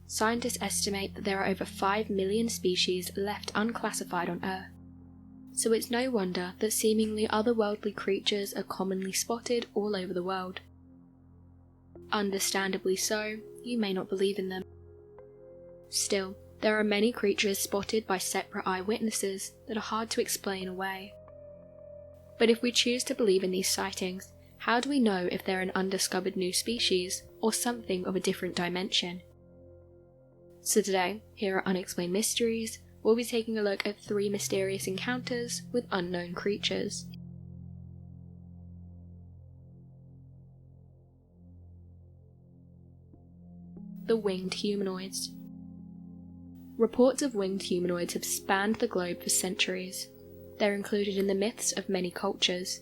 scientists estimate that there are over 5 million species left unclassified on Earth. So it's no wonder that seemingly otherworldly creatures are commonly spotted all over the world. Understandably so, you may not believe in them. Still, there are many creatures spotted by separate eyewitnesses that are hard to explain away. But if we choose to believe in these sightings, how do we know if they're an undiscovered new species or something of a different dimension? So today, here at Unexplained Mysteries, we'll be taking a look at 3 mysterious encounters with unknown creatures. The winged humanoids. Reports of winged humanoids have spanned the globe for centuries. They're included in the myths of many cultures.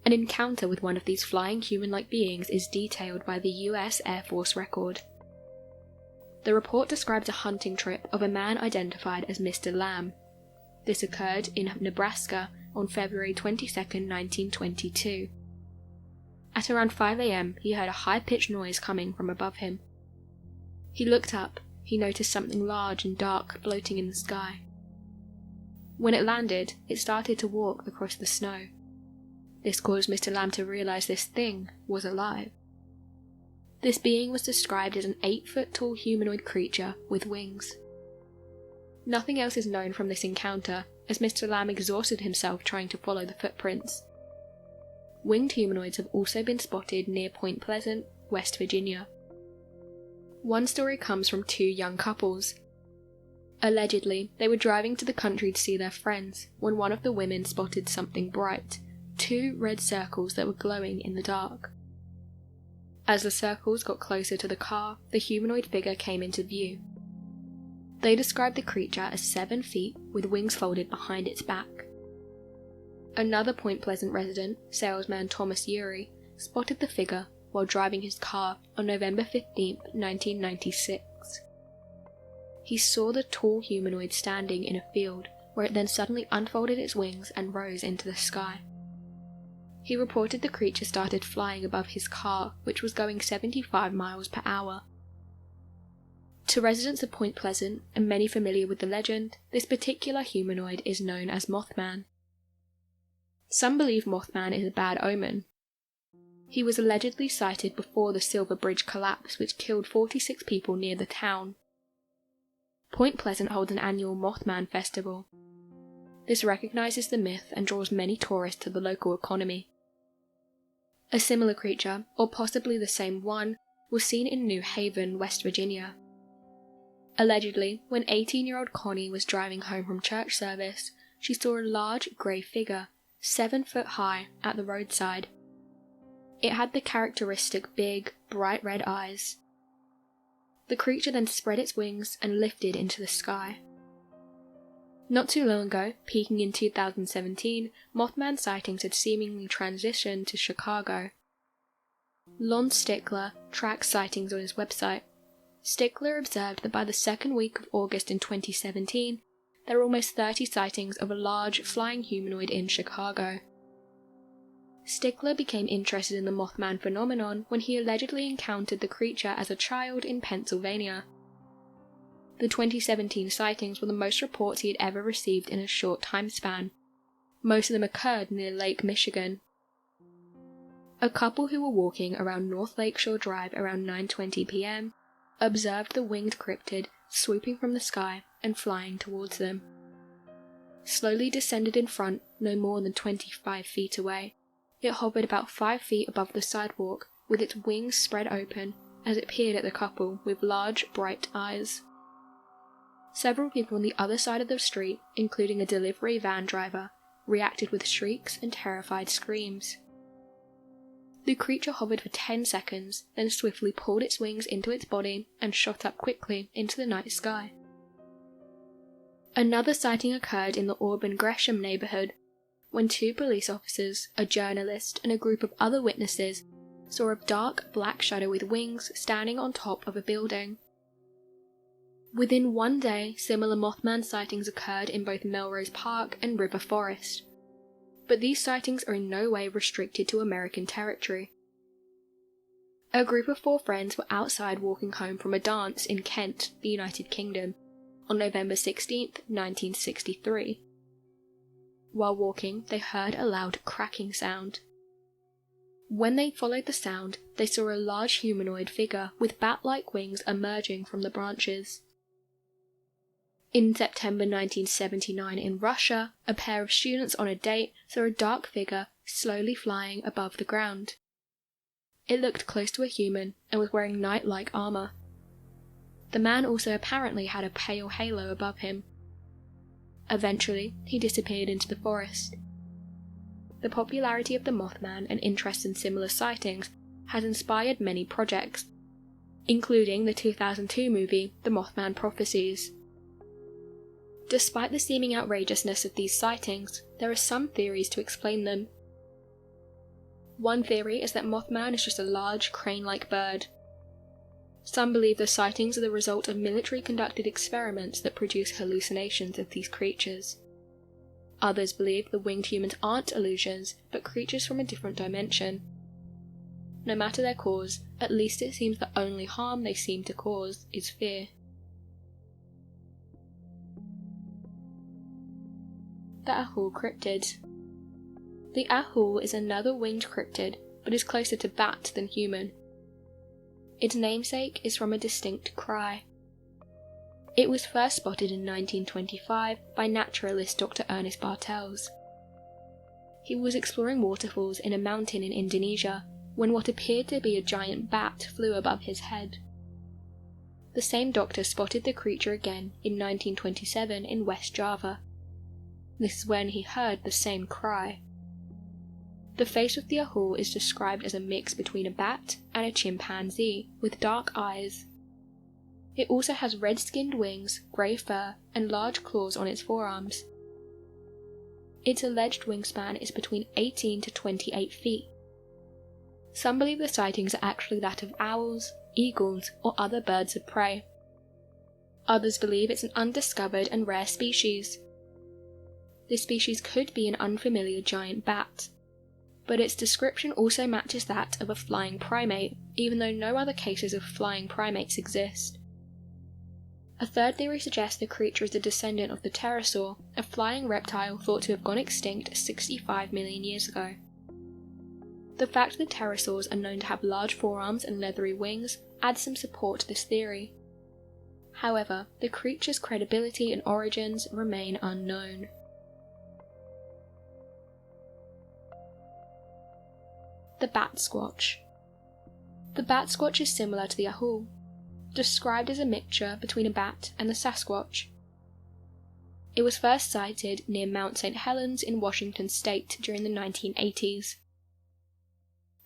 An encounter with one of these flying human-like beings is detailed by the US Air Force record. The report describes a hunting trip of a man identified as Mr. Lamb. This occurred in Nebraska on February 22, 1922. At around 5 a.m, he heard a high-pitched noise coming from above him. He looked up. He noticed something large and dark floating in the sky. When it landed, it started to walk across the snow. This caused Mr. Lamb to realize this thing was alive. This being was described as an 8-foot-tall humanoid creature with wings. Nothing else is known from this encounter, as Mr. Lamb exhausted himself trying to follow the footprints. Winged humanoids have also been spotted near Point Pleasant, West Virginia. One story comes from 2 young couples. Allegedly, they were driving to the country to see their friends when one of the women spotted something bright, 2 red circles that were glowing in the dark. As the circles got closer to the car, the humanoid figure came into view. They described the creature as 7 feet with wings folded behind its back. Another Point Pleasant resident, salesman Thomas Urey, spotted the figure while driving his car on November 15, 1996. He saw the tall humanoid standing in a field where it then suddenly unfolded its wings and rose into the sky. He reported the creature started flying above his car, which was going 75 miles per hour. To residents of Point Pleasant, and many familiar with the legend, this particular humanoid is known as Mothman. Some believe Mothman is a bad omen. He was allegedly sighted before the Silver Bridge collapse, which killed 46 people near the town. Point Pleasant holds an annual Mothman festival. This recognizes the myth and draws many tourists to the local economy. A similar creature, or possibly the same one, was seen in New Haven, West Virginia. Allegedly, when 18-year-old Connie was driving home from church service, she saw a large grey figure, 7 foot high, at the roadside. It had the characteristic big, bright red eyes. The creature then spread its wings and lifted into the sky. Not too long ago, peaking in 2017, Mothman sightings had seemingly transitioned to Chicago. Lon Stickler tracks sightings on his website. Stickler observed that by the second week of August in 2017, there were almost 30 sightings of a large flying humanoid in Chicago. Stickler became interested in the Mothman phenomenon when he allegedly encountered the creature as a child in Pennsylvania. The 2017 sightings were the most reports he had ever received in a short time span. Most of them occurred near Lake Michigan. A couple who were walking around North Lakeshore Drive around 9:20 p.m. observed the winged cryptid swooping from the sky and flying towards them. Slowly descended in front, no more than 25 feet away. It hovered about 5 feet above the sidewalk, with its wings spread open as it peered at the couple with large, bright eyes. Several people on the other side of the street, including a delivery van driver, reacted with shrieks and terrified screams. The creature hovered for 10 seconds, then swiftly pulled its wings into its body and shot up quickly into the night sky. Another sighting occurred in the Auburn-Gresham neighborhood, when 2 police officers, a journalist, and a group of other witnesses saw a dark black shadow with wings standing on top of a building. Within 1 day, similar Mothman sightings occurred in both Melrose Park and River Forest. But these sightings are in no way restricted to American territory. A group of 4 friends were outside walking home from a dance in Kent, the United Kingdom, on November 16, 1963. While walking, they heard a loud cracking sound. When they followed the sound, they saw a large humanoid figure with bat-like wings emerging from the branches. In September 1979 in Russia, a pair of students on a date saw a dark figure slowly flying above the ground. It looked close to a human and was wearing knight-like armor. The man also apparently had a pale halo above him. Eventually, he disappeared into the forest. The popularity of the Mothman and interest in similar sightings has inspired many projects, including the 2002 movie The Mothman Prophecies. Despite the seeming outrageousness of these sightings, there are some theories to explain them. One theory is that Mothman is just a large, crane-like bird. Some believe the sightings are the result of military-conducted experiments that produce hallucinations of these creatures. Others believe the winged humans aren't illusions, but creatures from a different dimension. No matter their cause, at least it seems the only harm they seem to cause is fear. The Ahul cryptid. The Ahul is another winged cryptid, but is closer to bat than human. Its namesake is from a distinct cry. It was first spotted in 1925 by naturalist Dr. Ernest Bartels. He was exploring waterfalls in a mountain in Indonesia when what appeared to be a giant bat flew above his head. The same doctor spotted the creature again in 1927 in West Java. This is when he heard the same cry. The face of the Ahul is described as a mix between a bat and a chimpanzee, with dark eyes. It also has red-skinned wings, grey fur, and large claws on its forearms. Its alleged wingspan is between 18 to 28 feet. Some believe the sightings are actually that of owls, eagles, or other birds of prey. Others believe it's an undiscovered and rare species. This species could be an unfamiliar giant bat, but its description also matches that of a flying primate, even though no other cases of flying primates exist. A third theory suggests the creature is a descendant of the pterosaur, a flying reptile thought to have gone extinct 65 million years ago. The fact that pterosaurs are known to have large forearms and leathery wings adds some support to this theory. However, the creature's credibility and origins remain unknown. The Bat Squatch. The Bat Squatch is similar to the Ahul, described as a mixture between a bat and the Sasquatch. It was first sighted near Mount St. Helens in Washington state during the 1980s.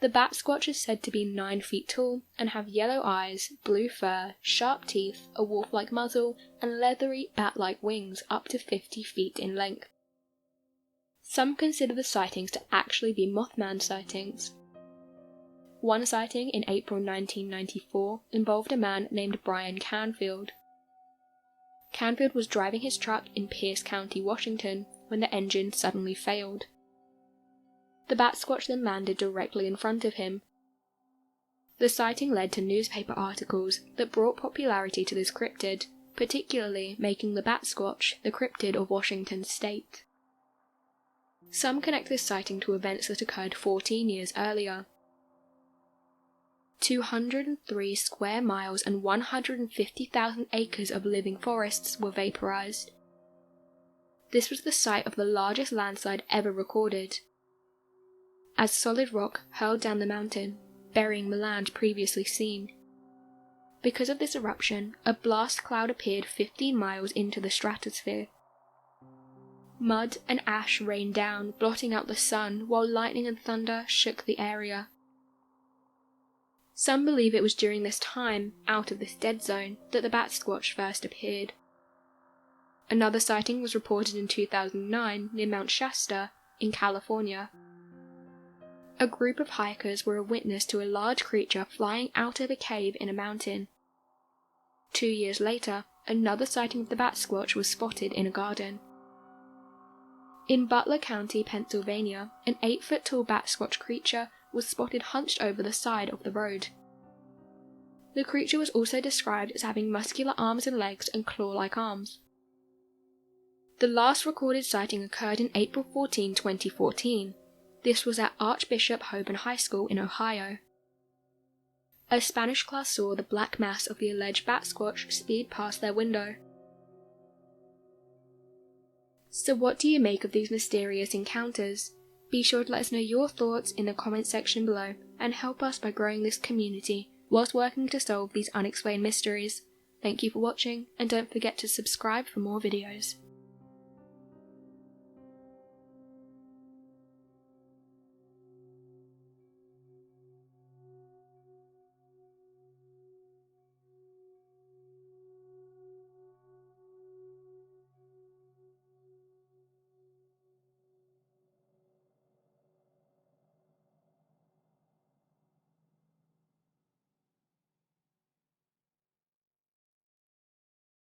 The Bat Squatch is said to be 9 feet tall and have yellow eyes, blue fur, sharp teeth, a wolf-like muzzle, and leathery bat-like wings up to 50 feet in length. Some consider the sightings to actually be Mothman sightings. One sighting in April 1994 involved a man named Brian Canfield. Canfield was driving his truck in Pierce County, Washington, when the engine suddenly failed. The Bat Squatch then landed directly in front of him. The sighting led to newspaper articles that brought popularity to this cryptid, particularly making the Bat Squatch the cryptid of Washington state. Some connect this sighting to events that occurred 14 years earlier. 203 square miles and 150,000 acres of living forests were vaporized. This was the site of the largest landslide ever recorded, as solid rock hurled down the mountain, burying the land previously seen. Because of this eruption, a blast cloud appeared 15 miles into the stratosphere. Mud and ash rained down, blotting out the sun, while lightning and thunder shook the area. Some believe it was during this time, out of this dead zone, that the Bat Squatch first appeared. Another sighting was reported in 2009 near Mount Shasta, in California. A group of hikers were a witness to a large creature flying out of a cave in a mountain. 2 years later, another sighting of the Bat Squatch was spotted in a garden. In Butler County, Pennsylvania, an 8-foot-tall Bat Squatch creature was spotted hunched over the side of the road. The creature was also described as having muscular arms and legs and claw-like arms. The last recorded sighting occurred in April 14, 2014. This was at Archbishop Hoban High School in Ohio. A Spanish class saw the black mass of the alleged Bat Squatch speed past their window. So what do you make of these mysterious encounters? Be sure to let us know your thoughts in the comment section below and help us by growing this community whilst working to solve these unexplained mysteries. Thank you for watching, and don't forget to subscribe for more videos.